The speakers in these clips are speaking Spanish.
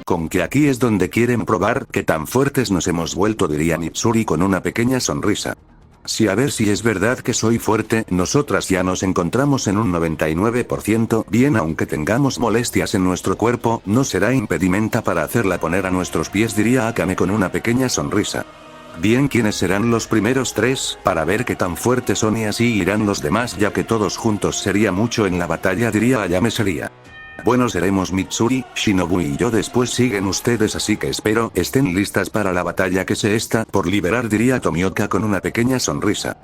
Con que aquí es donde quieren probar qué tan fuertes nos hemos vuelto, diría Mitsuri con una pequeña sonrisa. Sí, a ver si es verdad que soy fuerte, nosotras ya nos encontramos en un 99%, bien, aunque tengamos molestias en nuestro cuerpo, no será impedimenta para hacerla poner a nuestros pies, diría Akame con una pequeña sonrisa. Bien, ¿quiénes serán los primeros 3, para ver qué tan fuertes son y así irán los demás, ya que todos juntos sería mucho en la batalla, diría Ayame sería. Bueno, seremos Mitsuri, Shinobu y yo, después siguen ustedes, así que espero estén listas para la batalla que se está por liberar, diría Tomioka con una pequeña sonrisa.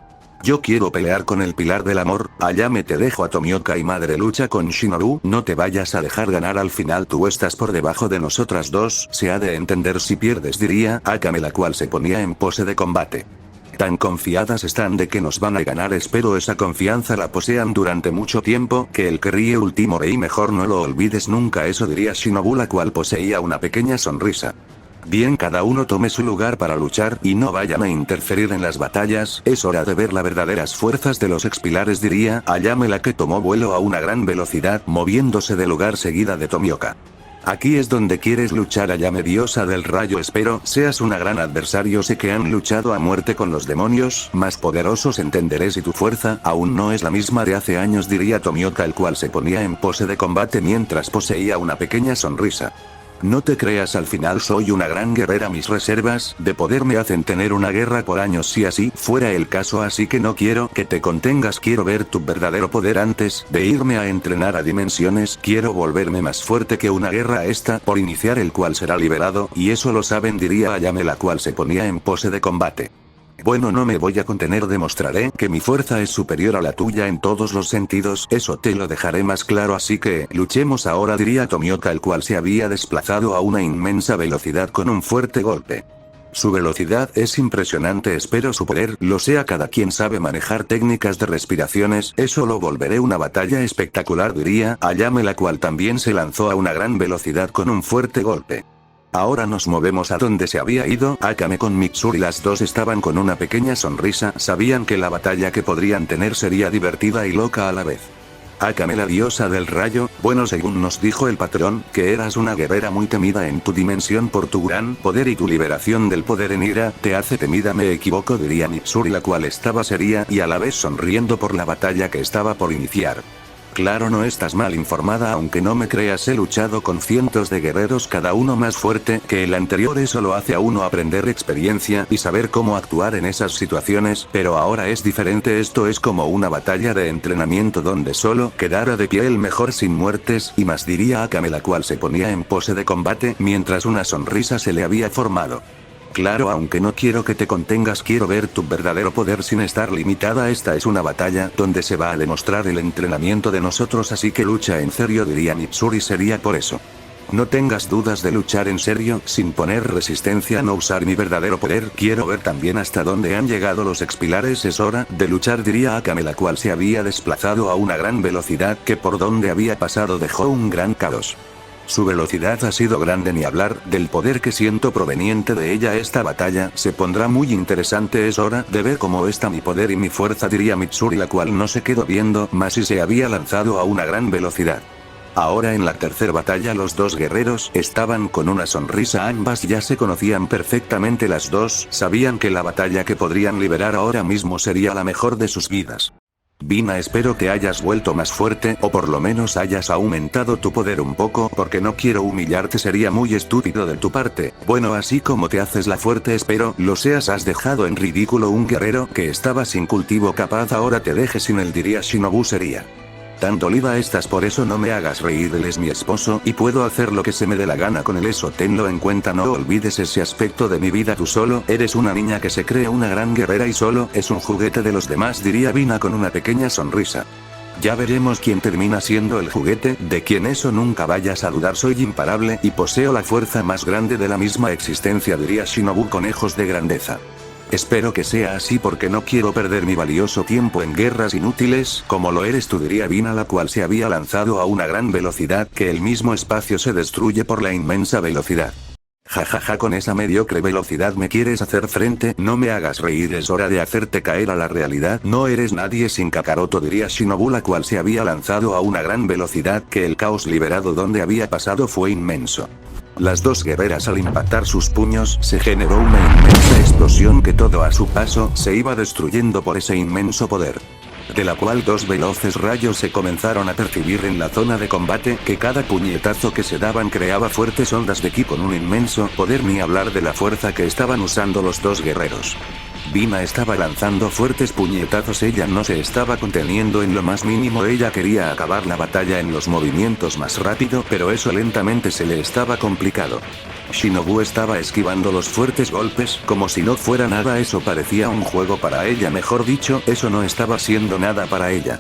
Yo quiero pelear con el pilar del amor, Ayame te dejo a Tomioka y madre lucha con Shinobu, no te vayas a dejar ganar, al final tú estás por debajo de nosotras dos, se ha de entender si pierdes, diría Akame, la cual se ponía en pose de combate. Tan confiadas están de que nos van a ganar, espero esa confianza la posean durante mucho tiempo, que el que ríe último rey, mejor no lo olvides nunca, eso diría Shinobu, la cual poseía una pequeña sonrisa. Bien, cada uno tome su lugar para luchar y no vayan a interferir en las batallas, es hora de ver las verdaderas fuerzas de los expilares, diría Ayame, la que tomó vuelo a una gran velocidad, moviéndose de lugar seguida de Tomioka. Aquí es donde quieres luchar, Ayame, diosa del rayo, espero seas una gran adversario, sé que han luchado a muerte con los demonios más poderosos, entenderé si tu fuerza aún no es la misma de hace años, diría Tomioka, el cual se ponía en pose de combate mientras poseía una pequeña sonrisa. No te creas, al final soy una gran guerrera, mis reservas de poder me hacen tener una guerra por años si así fuera el caso, así que no quiero que te contengas, quiero ver tu verdadero poder antes de irme a entrenar a dimensiones, quiero volverme más fuerte que una guerra esta por iniciar, el cual será liberado, y eso lo saben, diría Ayame, la cual se ponía en pose de combate. Bueno, no me voy a contener, demostraré que mi fuerza es superior a la tuya en todos los sentidos, eso te lo dejaré más claro, así que luchemos ahora, diría Tomioka, el cual se había desplazado a una inmensa velocidad con un fuerte golpe. Su velocidad es impresionante, espero su poder lo sea, cada quien sabe manejar técnicas de respiraciones, eso lo volveré una batalla espectacular, diría Ayame, la cual también se lanzó a una gran velocidad con un fuerte golpe. Ahora nos movemos a donde se había ido Akame con Mitsuri, las dos estaban con una pequeña sonrisa, sabían que la batalla que podrían tener sería divertida y loca a la vez. Akame, la diosa del rayo, bueno, según nos dijo el patrón, que eras una guerrera muy temida en tu dimensión por tu gran poder y tu liberación del poder en ira, te hace temida, me equivoco, diría Mitsuri, la cual estaba seria y a la vez sonriendo por la batalla que estaba por iniciar. Claro, no estás mal informada, aunque no me creas, he luchado con cientos de guerreros, cada uno más fuerte que el anterior, eso lo hace a uno aprender experiencia y saber cómo actuar en esas situaciones, pero ahora es diferente, esto es como una batalla de entrenamiento donde solo quedara de pie el mejor sin muertes y más, diría Akame, la cual se ponía en pose de combate mientras una sonrisa se le había formado. Claro, aunque no quiero que te contengas, quiero ver tu verdadero poder sin estar limitada, esta es una batalla donde se va a demostrar el entrenamiento de nosotros, así que lucha en serio, diría Mitsuri, sería por eso. No tengas dudas de luchar en serio, sin poner resistencia, no usar mi verdadero poder, quiero ver también hasta dónde han llegado los expilares, es hora de luchar, diría Akame, la cual se había desplazado a una gran velocidad que por donde había pasado dejó un gran caos. Su velocidad ha sido grande, ni hablar del poder que siento proveniente de ella, esta batalla se pondrá muy interesante, es hora de ver cómo está mi poder y mi fuerza, diría Mitsuri, la cual no se quedó viendo más y se había lanzado a una gran velocidad. Ahora en la tercera batalla los dos guerreros estaban con una sonrisa, ambas ya se conocían perfectamente, las dos sabían que la batalla que podrían liberar ahora mismo sería la mejor de sus vidas. Vina, espero que hayas vuelto más fuerte o por lo menos hayas aumentado tu poder un poco, porque no quiero humillarte, sería muy estúpido de tu parte. Bueno, así como te haces la fuerte espero lo seas, has dejado en ridículo un guerrero que estaba sin cultivo, capaz ahora te deje sin él, diría Shinobu sería. Tan dolida estás, por eso no me hagas reír, él es mi esposo y puedo hacer lo que se me dé la gana con él, eso tenlo en cuenta, no olvides ese aspecto de mi vida, tú solo eres una niña que se cree una gran guerrera y solo es un juguete de los demás, diría Vina con una pequeña sonrisa. Ya veremos quién termina siendo el juguete de quien, eso nunca vayas a dudar, soy imparable y poseo la fuerza más grande de la misma existencia, diría Shinobu con ojos de grandeza. Espero que sea así porque no quiero perder mi valioso tiempo en guerras inútiles, como lo eres tú, diría Vina, la cual se había lanzado a una gran velocidad que el mismo espacio se destruye por la inmensa velocidad. Jajaja, con esa mediocre velocidad me quieres hacer frente, no me hagas reír, es hora de hacerte caer a la realidad, no eres nadie sin Kakaroto, diría Shinobu, la cual se había lanzado a una gran velocidad que el caos liberado donde había pasado fue inmenso. Las dos guerreras al impactar sus puños se generó una inmensa explosión que todo a su paso se iba destruyendo por ese inmenso poder. De la cual dos veloces rayos se comenzaron a percibir en la zona de combate, que cada puñetazo que se daban creaba fuertes ondas de ki con un inmenso poder, ni hablar de la fuerza que estaban usando los dos guerreros. Vina estaba lanzando fuertes puñetazos, ella no se estaba conteniendo en lo más mínimo, ella quería acabar la batalla en los movimientos más rápido, pero eso lentamente se le estaba complicado. Shinobu estaba esquivando los fuertes golpes, como si no fuera nada, eso parecía un juego para ella, mejor dicho, eso no estaba siendo nada para ella.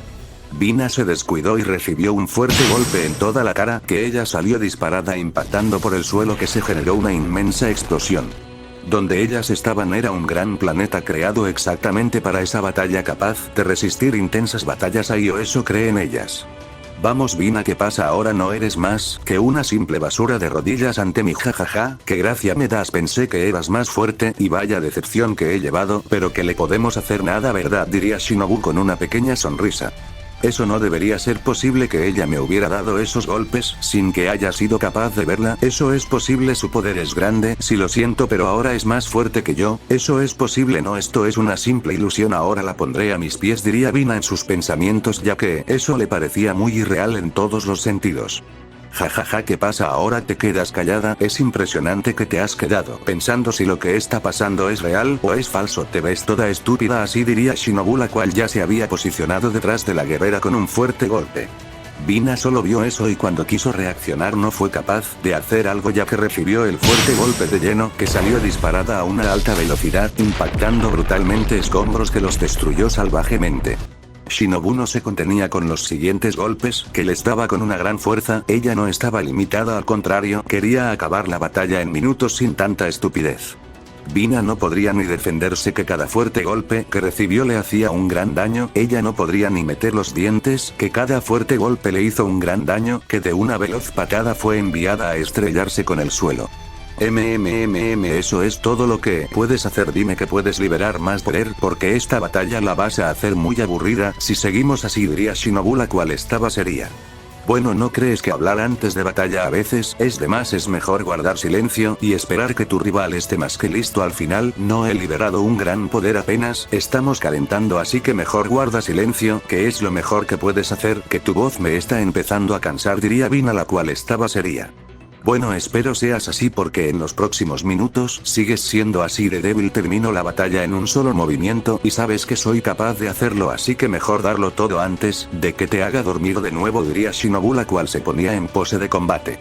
Vina se descuidó y recibió un fuerte golpe en toda la cara, que ella salió disparada impactando por el suelo, que se generó una inmensa explosión. Donde ellas estaban era un gran planeta creado exactamente para esa batalla, capaz de resistir intensas batallas ahí, o eso creen ellas. Vamos Vina, ¿qué pasa ahora? No eres más que una simple basura de rodillas ante mí, jajaja, qué gracia me das, pensé que eras más fuerte y vaya decepción que he llevado, pero que le podemos hacer, nada, ¿verdad?, diría Shinobu con una pequeña sonrisa. Eso no debería ser posible, que ella me hubiera dado esos golpes sin que haya sido capaz de verla, eso es posible, su poder es grande, sí lo siento, pero ahora es más fuerte que yo, eso es posible, no, esto es una simple ilusión, ahora la pondré a mis pies, diría Vina en sus pensamientos, ya que eso le parecía muy irreal en todos los sentidos. Jajaja, ¿qué pasa ahora? Te quedas callada, es impresionante que te has quedado pensando si lo que está pasando es real o es falso, te ves toda estúpida, así diría Shinobu, la cual ya se había posicionado detrás de la guerrera con un fuerte golpe. Vina solo vio eso y cuando quiso reaccionar no fue capaz de hacer algo, ya que recibió el fuerte golpe de lleno, que salió disparada a una alta velocidad, impactando brutalmente escombros que los destruyó salvajemente. Shinobu no se contenía con los siguientes golpes, que les daba con una gran fuerza, ella no estaba limitada, al contrario, quería acabar la batalla en minutos sin tanta estupidez. Vina no podría ni defenderse, que cada fuerte golpe que recibió le hacía un gran daño, ella no podría ni meter los dientes, que cada fuerte golpe le hizo un gran daño, que de una veloz patada fue enviada a estrellarse con el suelo. Eso es todo lo que puedes hacer, dime que puedes liberar más poder, porque esta batalla la vas a hacer muy aburrida si seguimos así, diría Shinobu, la cual estaba seria. Bueno, ¿no crees que hablar antes de batalla a veces es de más? Es mejor guardar silencio y esperar que tu rival esté más que listo. Al final, no he liberado un gran poder, apenas estamos calentando, así que mejor guarda silencio, que es lo mejor que puedes hacer, que tu voz me está empezando a cansar, diría Vina, la cual estaba seria. Bueno, espero seas así, porque en los próximos minutos sigues siendo así de débil, termino la batalla en un solo movimiento y sabes que soy capaz de hacerlo, así que mejor darlo todo antes de que te haga dormir de nuevo, diría Shinobu, la cual se ponía en pose de combate.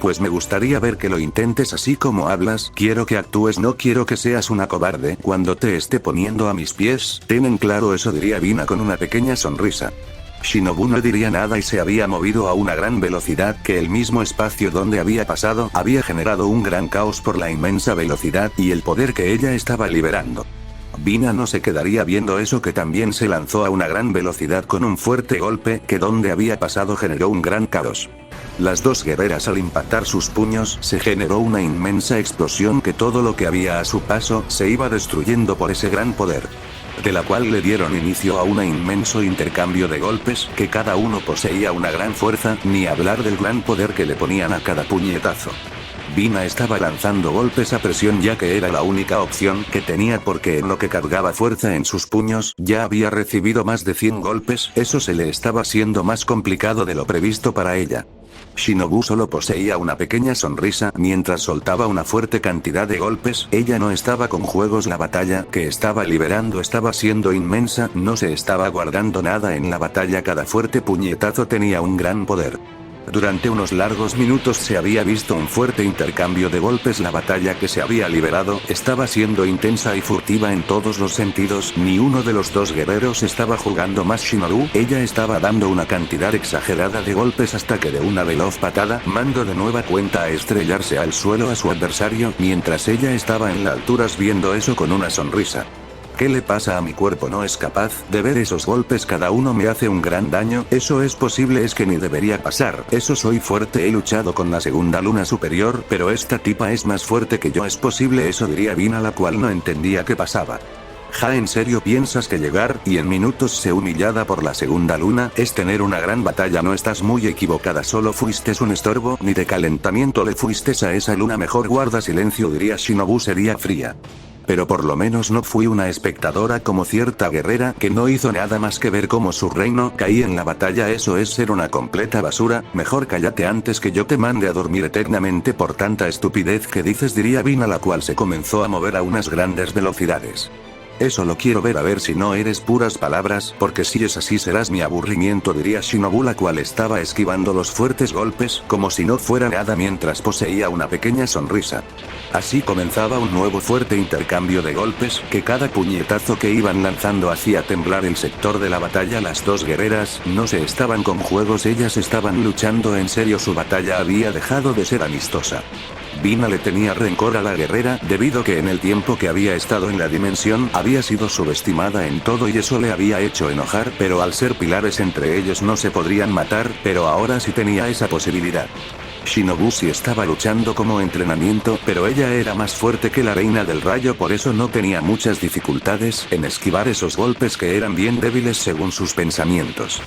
Pues me gustaría ver que lo intentes así como hablas, quiero que actúes, no quiero que seas una cobarde cuando te esté poniendo a mis pies, ten en claro eso, diría Vina con una pequeña sonrisa. Shinobu no diría nada y se había movido a una gran velocidad, que el mismo espacio donde había pasado había generado un gran caos por la inmensa velocidad y el poder que ella estaba liberando. Vina no se quedaría viendo eso, que también se lanzó a una gran velocidad con un fuerte golpe, que donde había pasado generó un gran caos. Las dos guerreras al impactar sus puños se generó una inmensa explosión, que todo lo que había a su paso se iba destruyendo por ese gran poder. De la cual le dieron inicio a un inmenso intercambio de golpes, que cada uno poseía una gran fuerza, ni hablar del gran poder que le ponían a cada puñetazo. Vina estaba lanzando golpes a presión, ya que era la única opción que tenía, porque en lo que cargaba fuerza en sus puños, ya había recibido más de 100 golpes, eso se le estaba haciendo más complicado de lo previsto para ella. Shinobu solo poseía una pequeña sonrisa mientras soltaba una fuerte cantidad de golpes, ella no estaba con juegos, la batalla que estaba liberando estaba siendo inmensa, no se estaba guardando nada en la batalla, cada fuerte puñetazo tenía un gran poder. Durante unos largos minutos se había visto un fuerte intercambio de golpes, la batalla que se había liberado estaba siendo intensa y furtiva en todos los sentidos, ni uno de los dos guerreros estaba jugando más Shinobu, ella estaba dando una cantidad exagerada de golpes hasta que de una veloz patada mandó de nueva cuenta a estrellarse al suelo a su adversario, mientras ella estaba en las alturas viendo eso con una sonrisa. ¿Qué le pasa a mi cuerpo? No es capaz de ver esos golpes, cada uno me hace un gran daño, eso es posible, es que ni debería pasar, eso soy fuerte, he luchado con la segunda luna superior, pero esta tipa es más fuerte que yo, es posible eso, diría Vina, la cual no entendía qué pasaba. ¿Ja en serio piensas que llegar y en minutos ser humillada por la segunda luna es tener una gran batalla? No, estás muy equivocada, solo fuiste un estorbo, ni de calentamiento le fuiste a esa luna. Mejor guarda silencio, diría Shinobu, sería fría. Pero por lo menos no fui una espectadora como cierta guerrera que no hizo nada más que ver cómo su reino caía en la batalla. Eso es ser una completa basura. Mejor cállate antes que yo te mande a dormir eternamente por tanta estupidez que dices, diría Vina, la cual se comenzó a mover a unas grandes velocidades. Eso lo quiero ver, a ver si no eres puras palabras, porque si es así serás mi aburrimiento, diría Shinobu, la cual estaba esquivando los fuertes golpes como si no fuera nada mientras poseía una pequeña sonrisa. Así comenzaba un nuevo fuerte intercambio de golpes, que cada puñetazo que iban lanzando hacía temblar el sector de la batalla. Las dos guerreras no se estaban con juegos, ellas estaban luchando en serio. Su batalla había dejado de ser amistosa. Vina le tenía rencor a la guerrera debido que en el tiempo que había estado en la dimensión había sido subestimada en todo y eso le había hecho enojar, pero al ser pilares entre ellos no se podrían matar, pero ahora sí tenía esa posibilidad. Shinobu sí estaba luchando como entrenamiento, pero ella era más fuerte que la reina del rayo, por eso no tenía muchas dificultades en esquivar esos golpes que eran bien débiles según sus pensamientos.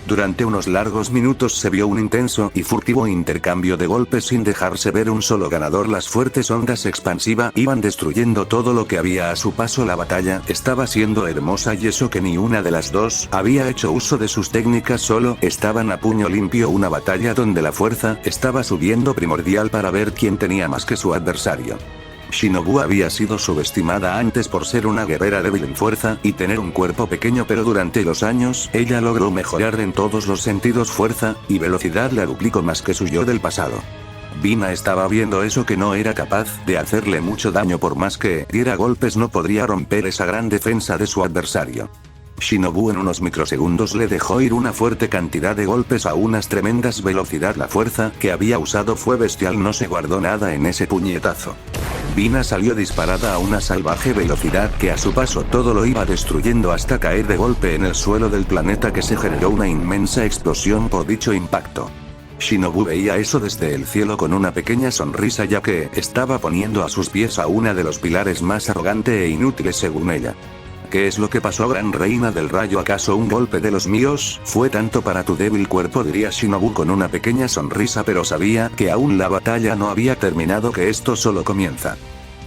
Durante unos largos minutos se vio un intenso y furtivo intercambio de golpes sin dejarse ver un solo ganador. Las fuertes ondas expansiva iban destruyendo todo lo que había a su paso. La batalla estaba siendo hermosa y eso que ni una de las dos había hecho uso de sus técnicas, solo estaban a puño limpio. Una batalla donde la fuerza estaba subiendo, primordial para ver quién tenía más que su adversario. Shinobu había sido subestimada antes por ser una guerrera débil en fuerza y tener un cuerpo pequeño, pero durante los años ella logró mejorar en todos los sentidos. Fuerza y velocidad la duplicó más que su yo del pasado. Vina estaba viendo eso, que no era capaz de hacerle mucho daño. Por más que diera golpes no podría romper esa gran defensa de su adversario. Shinobu en unos microsegundos le dejó ir una fuerte cantidad de golpes a unas tremendas velocidad. La fuerza que había usado fue bestial, no se guardó nada en ese puñetazo. Vina salió disparada a una salvaje velocidad que a su paso todo lo iba destruyendo hasta caer de golpe en el suelo del planeta, que se generó una inmensa explosión por dicho impacto. Shinobu veía eso desde el cielo con una pequeña sonrisa, ya que estaba poniendo a sus pies a una de los pilares más arrogante e inútiles según ella. ¿Qué es lo que pasó, gran reina del rayo? ¿Acaso un golpe de los míos fue tanto para tu débil cuerpo?, diría Shinobu con una pequeña sonrisa, pero sabía que aún la batalla no había terminado, que esto solo comienza.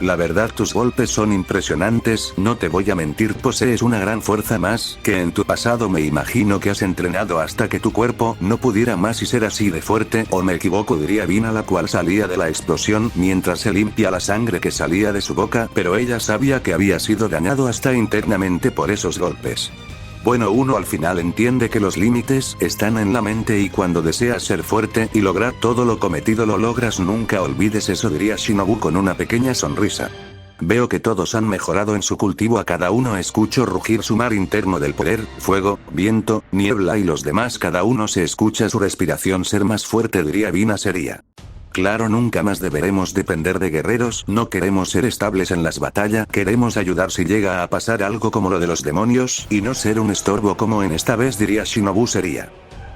La verdad, tus golpes son impresionantes, no te voy a mentir, posees una gran fuerza más que en tu pasado. Me imagino que has entrenado hasta que tu cuerpo no pudiera más y ser así de fuerte, ¿o me equivoco?, diría Vina, la cual salía de la explosión mientras se limpia la sangre que salía de su boca, pero ella sabía que había sido dañado hasta internamente por esos golpes. Bueno, uno al final entiende que los límites están en la mente y cuando deseas ser fuerte y lograr todo lo cometido lo logras. Nunca olvides eso, diría Shinobu con una pequeña sonrisa. Veo que todos han mejorado en su cultivo. A cada uno escucho rugir su mar interno del poder, fuego, viento, niebla y los demás. Cada uno se escucha su respiración ser más fuerte, diría Vina seria. Claro, nunca más deberemos depender de guerreros, no queremos ser estables en las batallas, queremos ayudar si llega a pasar algo como lo de los demonios, y no ser un estorbo como en esta vez, diría Shinobu seria.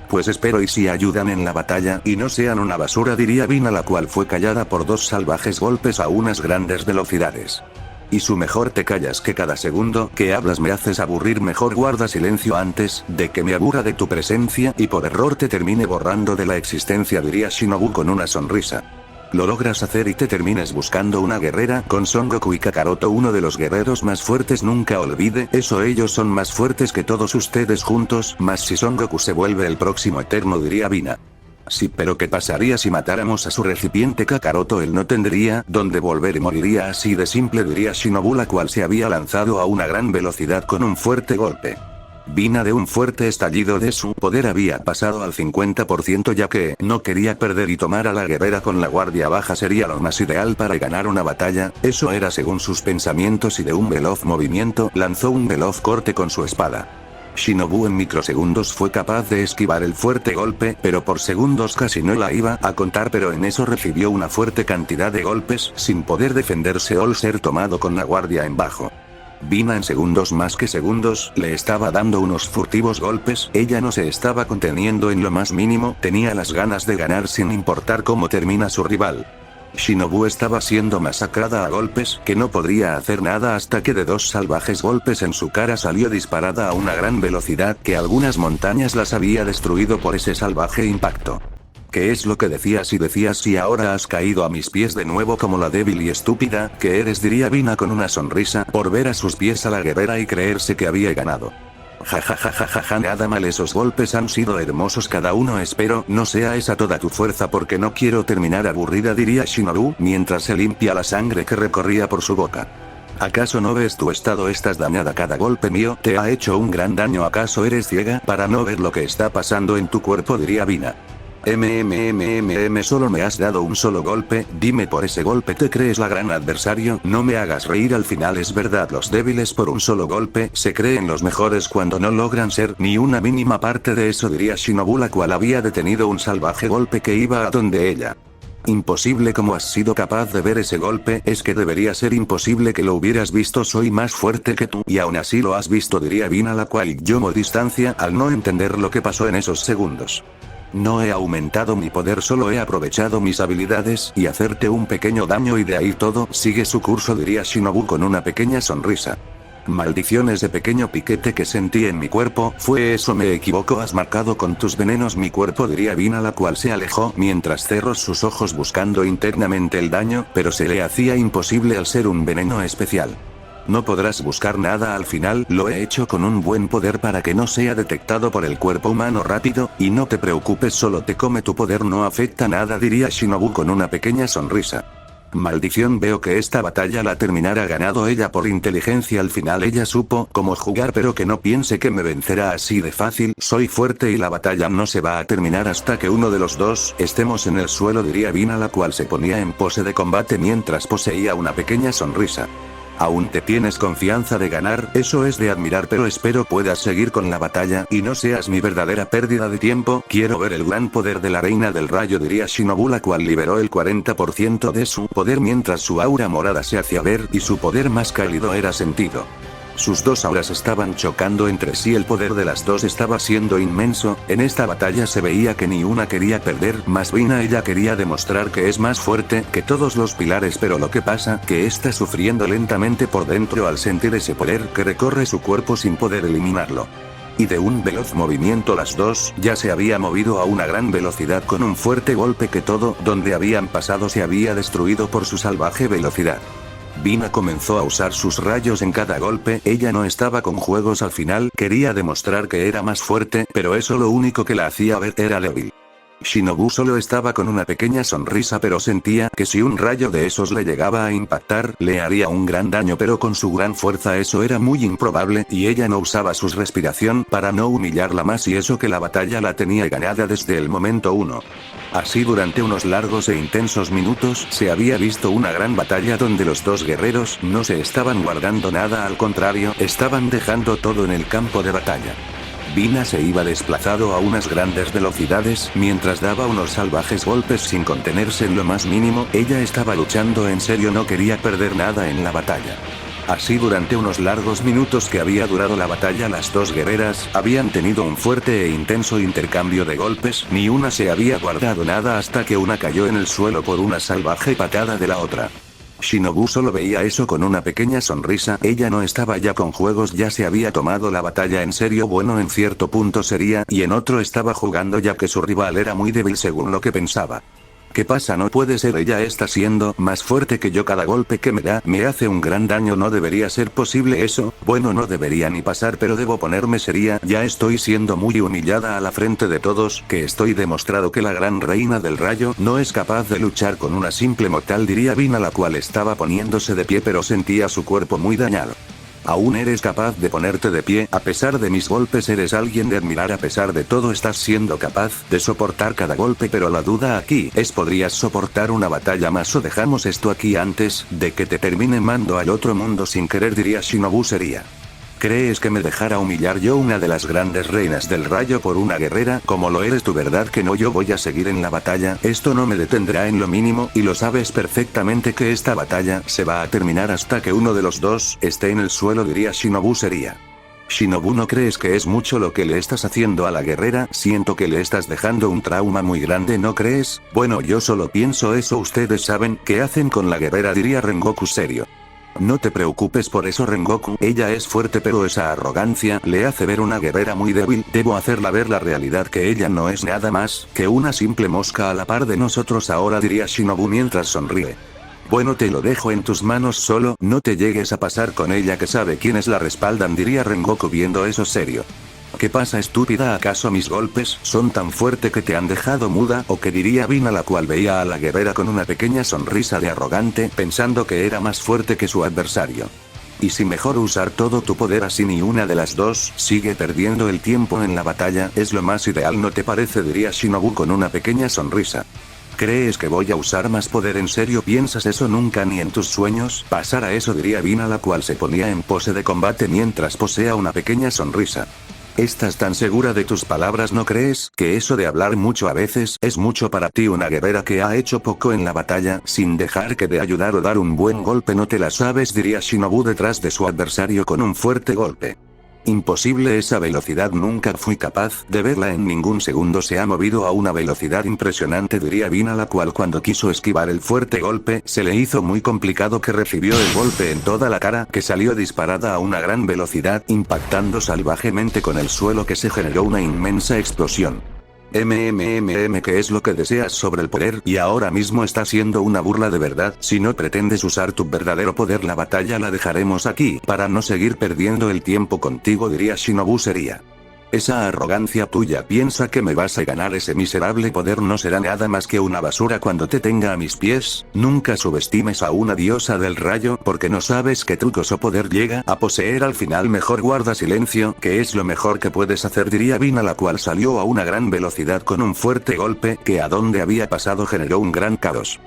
Pues espero y si ayudan en la batalla y no sean una basura, diría Vina, la cual fue callada por dos salvajes golpes a unas grandes velocidades. Y su mejor te callas, que cada segundo que hablas me haces aburrir. Mejor guarda silencio antes de que me aburra de tu presencia y por error te termine borrando de la existencia, diría Shinobu con una sonrisa. Lo logras hacer y te termines buscando una guerrera con Son Goku y Kakaroto, uno de los guerreros más fuertes. Nunca olvide eso, ellos son más fuertes que todos ustedes juntos, más si Son Goku se vuelve el próximo eterno, diría Vina. Sí, pero ¿qué pasaría si matáramos a su recipiente Kakaroto? Él no tendría dónde volver y moriría así de simple, diría Shinobu, la cual se había lanzado a una gran velocidad con un fuerte golpe. Vina de un fuerte estallido de su poder había pasado al 50%, ya que no quería perder y tomar a la guerrera con la guardia baja sería lo más ideal para ganar una batalla. Eso era según sus pensamientos y de un veloz movimiento lanzó un veloz corte con su espada. Shinobu en microsegundos fue capaz de esquivar el fuerte golpe, pero por segundos casi no la iba a contar, pero en eso recibió una fuerte cantidad de golpes sin poder defenderse o ser tomado con la guardia en bajo. Vina en segundos más que segundos le estaba dando unos furtivos golpes, ella no se estaba conteniendo en lo más mínimo, tenía las ganas de ganar sin importar cómo termina su rival. Shinobu estaba siendo masacrada a golpes, que no podría hacer nada hasta que de 2 salvajes golpes en su cara salió disparada a una gran velocidad que algunas montañas las había destruido por ese salvaje impacto. ¿Qué es lo que decías y ahora has caído a mis pies de nuevo como la débil y estúpida que eres? Diría Vina con una sonrisa por ver a sus pies a la guerrera y creerse que había ganado. Ja, nada mal, esos golpes han sido hermosos cada uno, espero no sea esa toda tu fuerza porque no quiero terminar aburrida, diría Shinobu mientras se limpia la sangre que recorría por su boca. ¿Acaso no ves tu estado? Estás dañada, cada golpe mío te ha hecho un gran daño. ¿Acaso eres ciega para no ver lo que está pasando en tu cuerpo? Diría Vina. Solo me has dado un solo golpe, dime, por ese golpe te crees la gran adversario, no me hagas reír, al final es verdad, los débiles por un solo golpe se creen los mejores cuando no logran ser ni una mínima parte de eso, diría Shinobu, la cual había detenido un salvaje golpe que iba a donde ella. Imposible, ¿cómo has sido capaz de ver ese golpe? Es que debería ser imposible que lo hubieras visto, soy más fuerte que tú y aún así lo has visto, diría Vina, la cual tomó distancia al no entender lo que pasó en esos segundos. No he aumentado mi poder, solo he aprovechado mis habilidades y hacerte un pequeño daño y de ahí todo sigue su curso, diría Shinobu con una pequeña sonrisa. Maldiciones, de pequeño piquete que sentí en mi cuerpo, ¿fue eso? Me equivoco, has marcado con tus venenos mi cuerpo, diría Vina, la cual se alejó mientras cerró sus ojos buscando internamente el daño, pero se le hacía imposible al ser un veneno especial. No podrás buscar nada, al final lo he hecho con un buen poder para que no sea detectado por el cuerpo humano rápido, y no te preocupes, solo te come, tu poder no afecta nada, diría Shinobu con una pequeña sonrisa. Maldición, veo que esta batalla la terminará ganado ella por inteligencia, al final ella supo cómo jugar, pero que no piense que me vencerá así de fácil, soy fuerte y la batalla no se va a terminar hasta que uno de los dos estemos en el suelo, diría Vina, la cual se ponía en pose de combate mientras poseía una pequeña sonrisa. Aún te tienes confianza de ganar, eso es de admirar, pero espero puedas seguir con la batalla y no seas mi verdadera pérdida de tiempo, quiero ver el gran poder de la reina del rayo, diría Shinobu, la cual liberó el 40% de su poder mientras su aura morada se hacía ver y su poder más cálido era sentido. Sus dos auras estaban chocando entre sí, el poder de las dos estaba siendo inmenso, en esta batalla se veía que ni una quería perder, más bien ella quería demostrar que es más fuerte que todos los pilares, pero lo que pasa, que está sufriendo lentamente por dentro al sentir ese poder que recorre su cuerpo sin poder eliminarlo. Y de un veloz movimiento las dos ya se había movido a una gran velocidad con un fuerte golpe que todo donde habían pasado se había destruido por su salvaje velocidad. Vina comenzó a usar sus rayos en cada golpe, ella no estaba con juegos, al final quería demostrar que era más fuerte, pero eso lo único que la hacía ver era débil. Shinobu solo estaba con una pequeña sonrisa, pero sentía que si un rayo de esos le llegaba a impactar, le haría un gran daño, pero con su gran fuerza eso era muy improbable, y ella no usaba su respiración para no humillarla más, y eso que la batalla la tenía ganada desde el momento 1. Así durante unos largos e intensos minutos se había visto una gran batalla donde los dos guerreros no se estaban guardando nada, al contrario, estaban dejando todo en el campo de batalla. Vina se iba desplazado a unas grandes velocidades mientras daba unos salvajes golpes sin contenerse en lo más mínimo, ella estaba luchando en serio, no quería perder nada en la batalla. Así durante unos largos minutos que había durado la batalla, las dos guerreras habían tenido un fuerte e intenso intercambio de golpes, ni una se había guardado nada hasta que una cayó en el suelo por una salvaje patada de la otra. Shinobu solo veía eso con una pequeña sonrisa, ella no estaba ya con juegos, ya se había tomado la batalla en serio, bueno, en cierto punto sería, y en otro estaba jugando ya que su rival era muy débil según lo que pensaba. ¿Qué pasa? No puede ser, ella está siendo más fuerte que yo, cada golpe que me da me hace un gran daño, no debería ser posible eso, bueno, no debería ni pasar, pero debo ponerme seria, ya estoy siendo muy humillada a la frente de todos, que estoy demostrado que la gran reina del rayo no es capaz de luchar con una simple mortal, diría Vina, la cual estaba poniéndose de pie pero sentía su cuerpo muy dañado. Aún eres capaz de ponerte de pie, a pesar de mis golpes eres alguien de admirar, a pesar de todo estás siendo capaz de soportar cada golpe, pero la duda aquí es, ¿podrías soportar una batalla más o dejamos esto aquí antes de que te termine mando al otro mundo sin querer? Diría Shinobu seria. ¿Crees que me dejara humillar yo, una de las grandes reinas del rayo, por una guerrera como lo eres tú? ¿Verdad que no? Yo voy a seguir en la batalla, esto no me detendrá en lo mínimo, y lo sabes perfectamente que esta batalla se va a terminar hasta que uno de los dos esté en el suelo, diría Shinobu seria. Shinobu, ¿no crees que es mucho lo que le estás haciendo a la guerrera? Siento que le estás dejando un trauma muy grande, ¿no crees? Bueno, yo solo pienso eso. Ustedes saben qué hacen con la guerrera, diría Rengoku serio. No te preocupes por eso, Rengoku, ella es fuerte, pero esa arrogancia le hace ver una guerrera muy débil. Debo hacerla ver la realidad, que ella no es nada más que una simple mosca a la par de nosotros ahora, diría Shinobu mientras sonríe. Bueno, te lo dejo en tus manos, solo no te llegues a pasar con ella, que sabe quiénes la respaldan, diría Rengoku viendo eso serio. ¿Qué pasa, estúpida? ¿Acaso mis golpes son tan fuerte que te han dejado muda? O que diría Vina, la cual veía a la guerrera con una pequeña sonrisa de arrogante, pensando que era más fuerte que su adversario. Y si mejor usar todo tu poder, así ni una de las dos sigue perdiendo el tiempo en la batalla, es lo más ideal, ¿no te parece? Diría Shinobu con una pequeña sonrisa. ¿Crees que voy a usar más poder? ¿En serio piensas eso? Nunca, ni en tus sueños pasará eso, diría Vina, la cual se ponía en pose de combate mientras posea una pequeña sonrisa. ¿Estás tan segura de tus palabras? ¿No crees que eso de hablar mucho a veces es mucho para ti? Una guerrera que ha hecho poco en la batalla, sin dejar que de ayudar o dar un buen golpe, ¿no te la sabes? Diría Shinobu detrás de su adversario con un fuerte golpe. Imposible, esa velocidad nunca fui capaz de verla en ningún segundo, se ha movido a una velocidad impresionante, diría Vina, la cual cuando quiso esquivar el fuerte golpe, se le hizo muy complicado, que recibió el golpe en toda la cara, que salió disparada a una gran velocidad, impactando salvajemente con el suelo, que se generó una inmensa explosión. ¿Qué es lo que deseas sobre el poder? Y ahora mismo está siendo una burla de verdad. Si no pretendes usar tu verdadero poder, la batalla la dejaremos aquí, para no seguir perdiendo el tiempo contigo, diría Shinobu seria. Esa arrogancia tuya, piensa que me vas a ganar. Ese miserable poder no será nada más que una basura cuando te tenga a mis pies. Nunca subestimes a una diosa del rayo, porque no sabes qué trucos o poder llega a poseer al final. Mejor guarda silencio, que es lo mejor que puedes hacer, diría Vina, la cual salió a una gran velocidad con un fuerte golpe, que a donde había pasado generó un gran caos.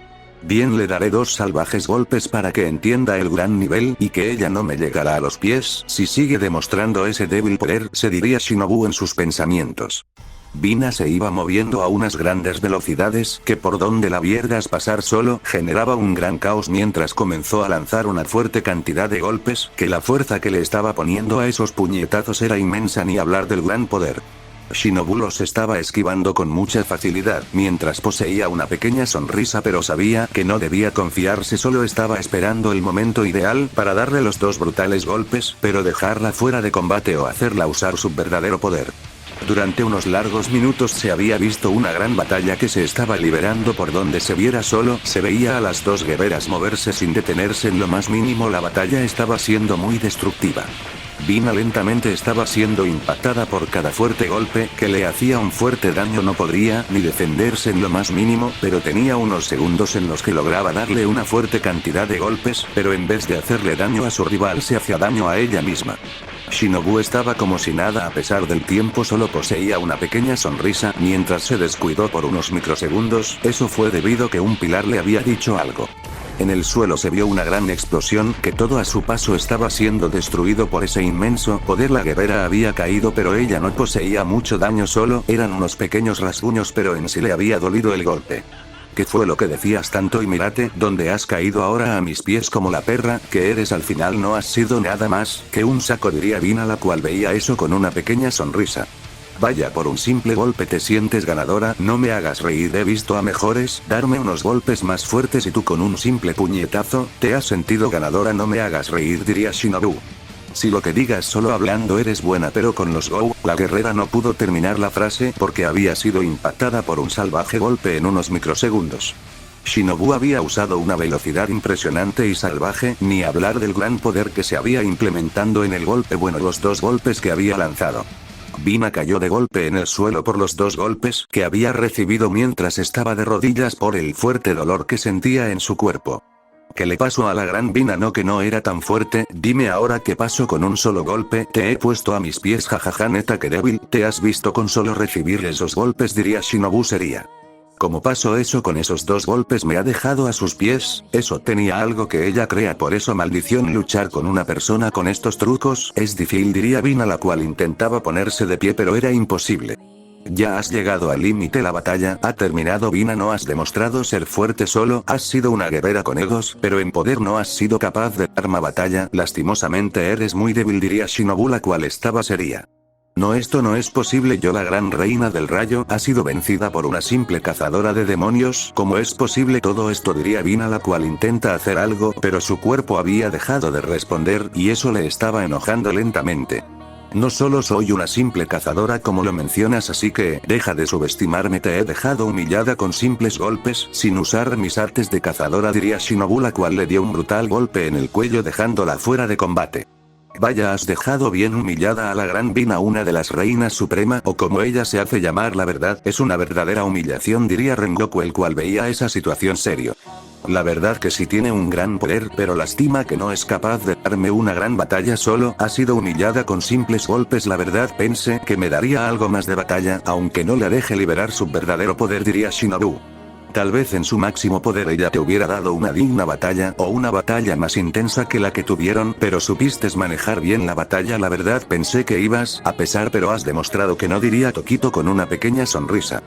Bien, le daré 2 salvajes golpes para que entienda el gran nivel, y que ella no me llegará a los pies si sigue demostrando ese débil poder, se diría Shinobu en sus pensamientos. Vina se iba moviendo a unas grandes velocidades, que por donde la vieras pasar solo generaba un gran caos, mientras comenzó a lanzar una fuerte cantidad de golpes, que la fuerza que le estaba poniendo a esos puñetazos era inmensa, ni hablar del gran poder. Shinobu los estaba esquivando con mucha facilidad, mientras poseía una pequeña sonrisa, pero sabía que no debía confiarse, solo estaba esperando el momento ideal para darle los 2 brutales golpes, pero dejarla fuera de combate o hacerla usar su verdadero poder. Durante unos largos minutos se había visto una gran batalla que se estaba liberando. Por donde se viera solo se veía a las 2 guerreras moverse sin detenerse en lo más mínimo. La batalla estaba siendo muy destructiva. Vina lentamente estaba siendo impactada por cada fuerte golpe, que le hacía un fuerte daño. No podría ni defenderse en lo más mínimo, pero tenía unos segundos en los que lograba darle una fuerte cantidad de golpes, pero en vez de hacerle daño a su rival se hacía daño a ella misma. Shinobu estaba como si nada, a pesar del tiempo solo poseía una pequeña sonrisa, mientras se descuidó por unos microsegundos. Eso fue debido a que un pilar le había dicho algo. En el suelo se vio una gran explosión, que todo a su paso estaba siendo destruido por ese inmenso poder. La guerrera había caído, pero ella no poseía mucho daño, solo eran unos pequeños rasguños, pero en sí le había dolido el golpe. ¿Qué fue lo que decías tanto? Y mírate, donde has caído ahora, a mis pies como la perra que eres. Al final no has sido nada más que un saco, diría Vina, la cual veía eso con una pequeña sonrisa. Vaya, por un simple golpe te sientes ganadora. No me hagas reír, he visto a mejores darme unos golpes más fuertes y tú con un simple puñetazo te has sentido ganadora. No me hagas reír, diría Shinobu. Si lo que digas solo hablando eres buena, pero con los Go. La guerrera no pudo terminar la frase porque había sido impactada por un salvaje golpe en unos microsegundos. Shinobu había usado una velocidad impresionante y salvaje, ni hablar del gran poder que se había implementando en el golpe. Bueno, los 2 golpes que había lanzado. Vina cayó de golpe en el suelo por los 2 golpes que había recibido mientras estaba de rodillas por el fuerte dolor que sentía en su cuerpo. ¿Qué le pasó a la gran Vina? No, que no era tan fuerte. Dime ahora qué pasó con un solo golpe. Te he puesto a mis pies, jajaja, neta que débil. ¿Te has visto con solo recibir esos golpes? Diría Shinobu seria. ¿Cómo pasó eso? Con esos 2 golpes me ha dejado a sus pies. Eso tenía algo que ella crea, por eso maldición, luchar con una persona con estos trucos es difícil, diría Vina, la cual intentaba ponerse de pie pero era imposible. Ya has llegado al límite, la batalla ha terminado. Vina, no has demostrado ser fuerte, solo has sido una guerrera con egos, pero en poder no has sido capaz de dar más batalla. Lastimosamente eres muy débil, diría Shinobu, la cual estaba seria. No, esto no es posible. Yo, la gran reina del rayo, ha sido vencida por una simple cazadora de demonios. ¿Cómo es posible todo esto?, diría Vina, la cual intenta hacer algo, pero su cuerpo había dejado de responder, y eso le estaba enojando lentamente. No solo soy una simple cazadora como lo mencionas, así que deja de subestimarme. Te he dejado humillada con simples golpes, sin usar mis artes de cazadora, diría Shinobu, la cual le dio un brutal golpe en el cuello dejándola fuera de combate. Vaya, has dejado bien humillada a la gran Vina, una de las reinas suprema, o como ella se hace llamar. La verdad, es una verdadera humillación, diría Rengoku, el cual veía esa situación serio. La verdad que sí tiene un gran poder, pero lastima que no es capaz de darme una gran batalla, solo ha sido humillada con simples golpes. La verdad, pensé que me daría algo más de batalla, aunque no le deje liberar su verdadero poder, diría Shinobu. Tal vez en su máximo poder ella te hubiera dado una digna batalla, o una batalla más intensa que la que tuvieron, pero supiste manejar bien la batalla. La verdad, pensé que ibas a pesar, pero has demostrado que no, diría Tokito con una pequeña sonrisa.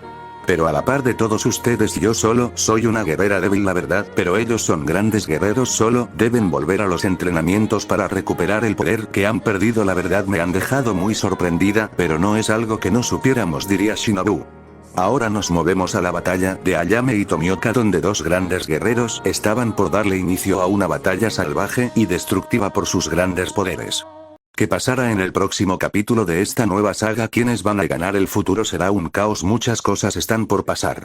Pero a la par de todos ustedes, yo solo soy una guerrera débil, la verdad, pero ellos son grandes guerreros, solo deben volver a los entrenamientos para recuperar el poder que han perdido. La verdad, me han dejado muy sorprendida, pero no es algo que no supiéramos, diría Shinobu. Ahora nos movemos a la batalla de Ayame y Tomioka, donde dos grandes guerreros estaban por darle inicio a una batalla salvaje y destructiva por sus grandes poderes. ¿Qué pasará en el próximo capítulo de esta nueva saga? ¿Quiénes van a ganar? El futuro será un caos, muchas cosas están por pasar.